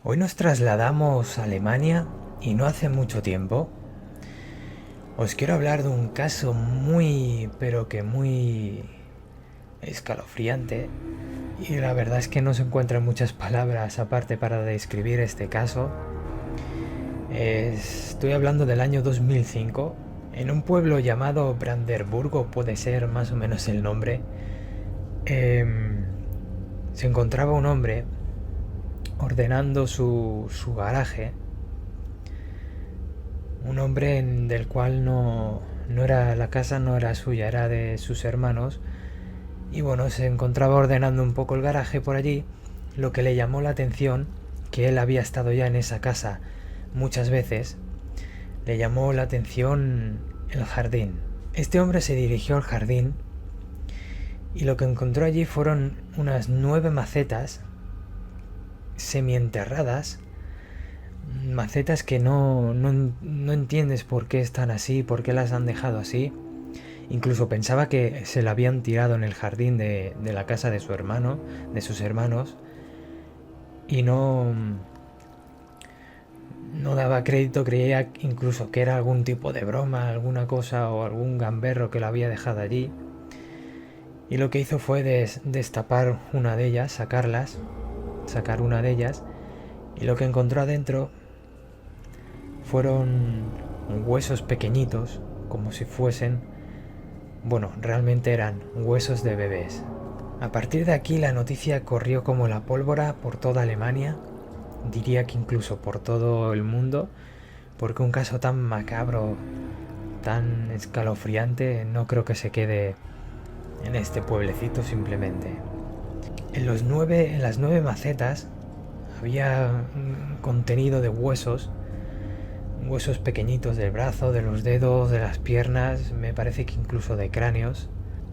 Hoy nos trasladamos a Alemania y no hace mucho tiempo. Os quiero hablar de un caso muy, pero que muy escalofriante. Y la verdad es que no se encuentran muchas palabras aparte para describir este caso. Estoy hablando del año 2005. En un pueblo llamado Brandenburgo, puede ser más o menos el nombre, em, se encontraba un hombre ordenando su garaje. Un hombre del cual no era la casa, no era suya, era de sus hermanos. Y bueno, se encontraba ordenando un poco el garaje por allí, lo que le llamó la atención, que él había estado ya en esa casa muchas veces, le llamó la atención el jardín. Este hombre se dirigió al jardín y lo que encontró allí fueron unas 9 macetas semienterradas, macetas que no entiendes por qué están así, por qué las han dejado así. Incluso pensaba que se la habían tirado en el jardín de la casa de su hermano, de sus hermanos, y no daba crédito, creía incluso que era algún tipo de broma, alguna cosa o algún gamberro que lo había dejado allí. Y lo que hizo fue destapar una de ellas, sacar una de ellas, y lo que encontró adentro fueron huesos pequeñitos, como si fuesen, bueno, realmente eran huesos de bebés. A partir de aquí la noticia corrió como la pólvora por toda Alemania, diría que incluso por todo el mundo, porque un caso tan macabro, tan escalofriante, no creo que se quede en este pueblecito simplemente. En las 9 macetas había un contenido de huesos, huesos pequeñitos del brazo, de los dedos, de las piernas, me parece que incluso de cráneos.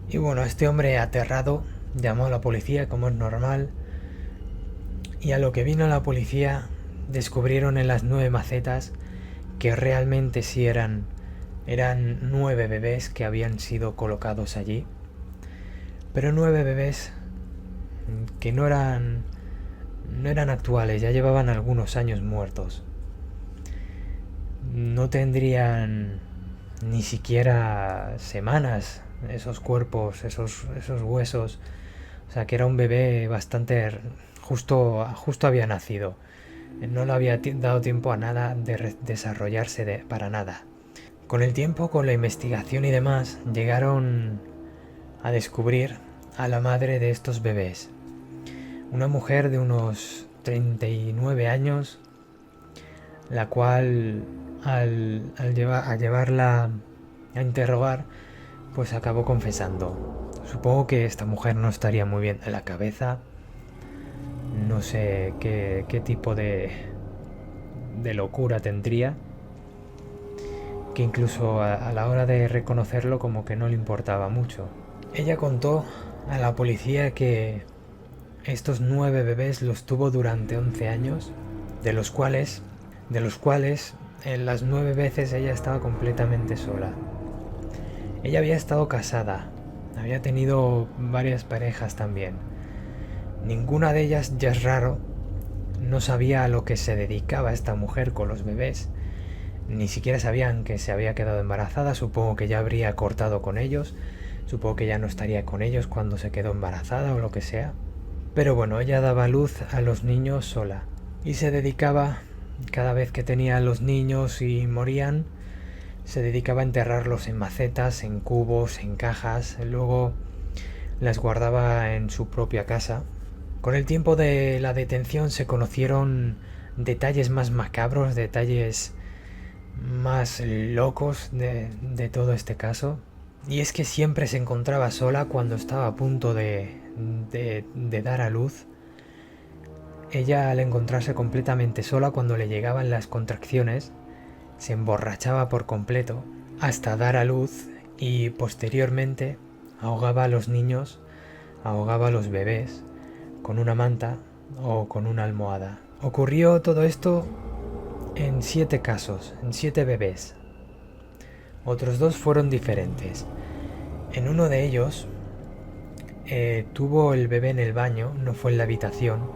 Y bueno, este hombre aterrado llamó a la policía como es normal, y a lo que vino la policía descubrieron en las 9 macetas que realmente sí eran 9 bebés que habían sido colocados allí, pero 9 bebés que no eran actuales, ya llevaban algunos años muertos. No tendrían ni siquiera semanas esos cuerpos, esos huesos. O sea que era un bebé bastante justo había nacido. No le había dado tiempo a nada de desarrollarse para nada. Con el tiempo, con la investigación y demás, llegaron a descubrir a la madre de estos bebés. Una mujer de unos 39 años, la cual al llevarla a interrogar, pues acabó confesando. Supongo que esta mujer no estaría muy bien de la cabeza. No sé qué tipo de locura tendría, que incluso a la hora de reconocerlo como que no le importaba mucho. Ella contó a la policía que estos 9 bebés los tuvo durante 11 años, de los cuales en las 9 veces ella estaba completamente sola. Ella había estado casada, había tenido varias parejas también. Ninguna de ellas, ya es raro, no sabía a lo que se dedicaba esta mujer con los bebés. Ni siquiera sabían que se había quedado embarazada, supongo que ya habría cortado con ellos, supongo que ya no estaría con ellos cuando se quedó embarazada o lo que sea. Pero bueno, ella daba luz a los niños sola y se dedicaba, cada vez que tenía a los niños y morían, se dedicaba a enterrarlos en macetas, en cubos, en cajas, luego las guardaba en su propia casa. Con el tiempo de la detención se conocieron detalles más macabros, detalles más locos de todo este caso. Y es que siempre se encontraba sola cuando estaba a punto de dar a luz. Ella, al encontrarse completamente sola cuando le llegaban las contracciones, se emborrachaba por completo hasta dar a luz y posteriormente ahogaba a los niños, ahogaba a los bebés con una manta o con una almohada. Ocurrió todo esto en 7 casos, en 7 bebés. Otros 2 fueron diferentes. En uno de ellos tuvo el bebé en el baño, no fue en la habitación,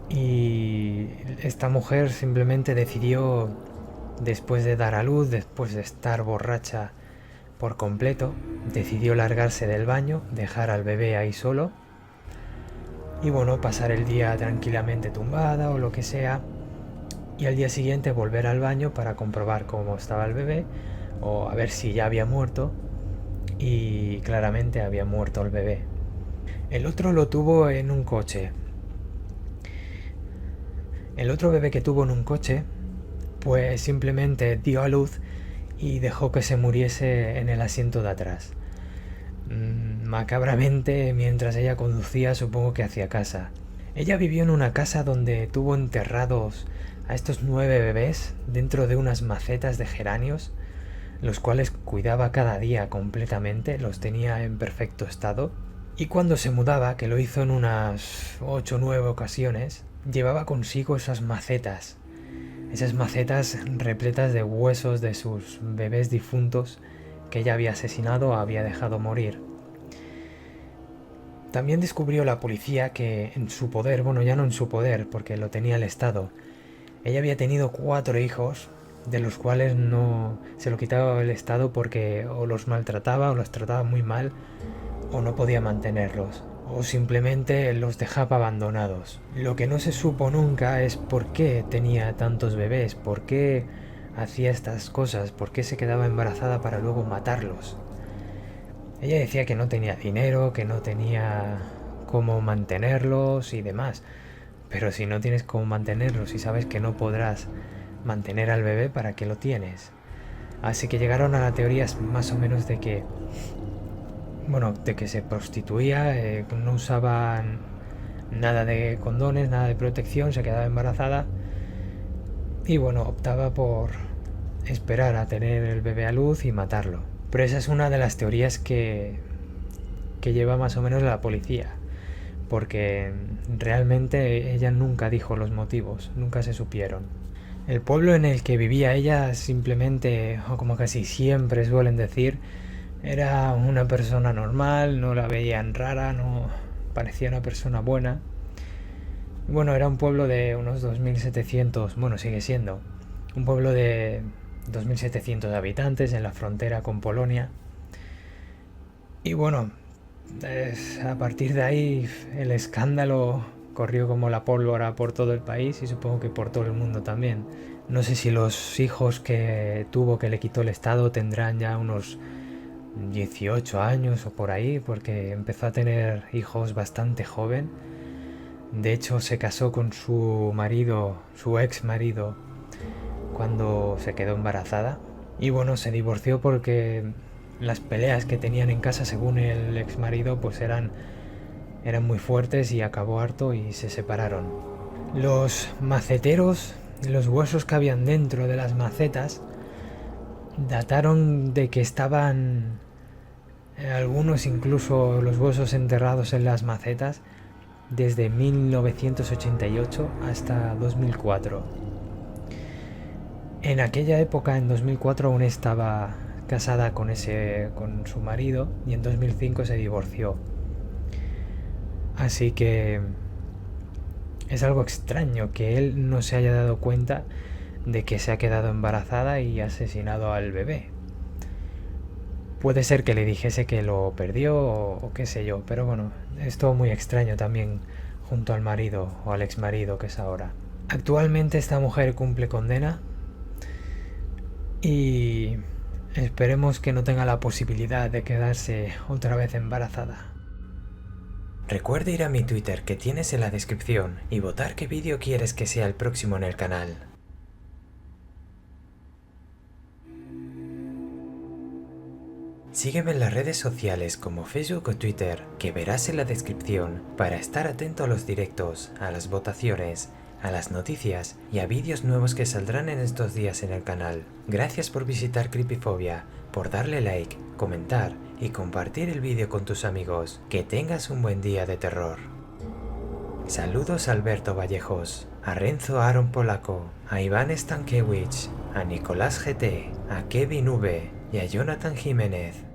y esta mujer simplemente decidió, después de dar a luz, después de estar borracha por completo, decidió largarse del baño, dejar al bebé ahí solo y bueno, pasar el día tranquilamente tumbada o lo que sea, y al día siguiente volver al baño para comprobar cómo estaba el bebé o a ver si ya había muerto, y claramente había muerto el bebé. El otro lo tuvo en un coche. El otro bebé que tuvo en un coche, pues simplemente dio a luz y dejó que se muriese en el asiento de atrás. Macabramente, mientras ella conducía, supongo que hacia casa. Ella vivió en una casa donde tuvo enterrados a estos 9 bebés dentro de unas macetas de geranios, los cuales cuidaba cada día completamente, los tenía en perfecto estado. Y cuando se mudaba, que lo hizo en unas 8 o 9 ocasiones, llevaba consigo esas macetas repletas de huesos de sus bebés difuntos que ella había asesinado o había dejado morir. También descubrió la policía que en su poder, bueno, ya no en su poder porque lo tenía el Estado, ella había tenido 4 hijos, de los cuales no se lo quitaba el Estado porque o los maltrataba o los trataba muy mal o no podía mantenerlos, o simplemente los dejaba abandonados. Lo que no se supo nunca es por qué tenía tantos bebés, por qué hacía estas cosas, por qué se quedaba embarazada para luego matarlos. Ella decía que no tenía dinero, que no tenía cómo mantenerlos y demás, pero si no tienes cómo mantenerlos y sabes que no podrás mantener al bebé, ¿para qué lo tienes? Así que llegaron a la teoría más o menos de que se prostituía, no usaba nada de condones, nada de protección, se quedaba embarazada y bueno, optaba por esperar a tener el bebé a luz y matarlo. Pero esa es una de las teorías que lleva más o menos la policía, porque realmente ella nunca dijo los motivos, nunca se supieron. El pueblo en el que vivía ella simplemente, o como casi siempre suelen decir, era una persona normal, no la veían rara, no parecía una persona buena. Bueno, era un pueblo de unos 2700, bueno, sigue siendo un pueblo de 2700 habitantes en la frontera con Polonia. Y bueno, a partir de ahí el escándalo corrió como la pólvora por todo el país y supongo que por todo el mundo también. No sé si los hijos que tuvo, que le quitó el Estado, tendrán ya unos 18 años o por ahí, porque empezó a tener hijos bastante joven. De hecho, se casó con su marido, su ex marido, cuando se quedó embarazada. Y bueno, se divorció porque las peleas que tenían en casa, según el ex marido, pues eran muy fuertes y acabó harto y se separaron. Los maceteros, los huesos que habían dentro de las macetas, dataron de que estaban algunos, incluso los huesos enterrados en las macetas, desde 1988 hasta 2004. En aquella época, en 2004, aún estaba casada con su marido y en 2005 se divorció. Así que es algo extraño que él no se haya dado cuenta de que se ha quedado embarazada y ha asesinado al bebé. Puede ser que le dijese que lo perdió o qué sé yo, pero bueno, es todo muy extraño también junto al marido o al ex marido que es ahora. Actualmente esta mujer cumple condena y esperemos que no tenga la posibilidad de quedarse otra vez embarazada. Recuerda ir a mi Twitter que tienes en la descripción y votar qué vídeo quieres que sea el próximo en el canal. Sígueme en las redes sociales como Facebook o Twitter, que verás en la descripción, para estar atento a los directos, a las votaciones, a las noticias y a vídeos nuevos que saldrán en estos días en el canal. Gracias por visitar Creepyphobia, por darle like, comentar y compartir el vídeo con tus amigos. Que tengas un buen día de terror. Saludos a Alberto Vallejos, a Renzo Aaron Polaco, a Iván Stankiewicz, a Nicolás GT, a Kevin V y a Jonathan Jiménez.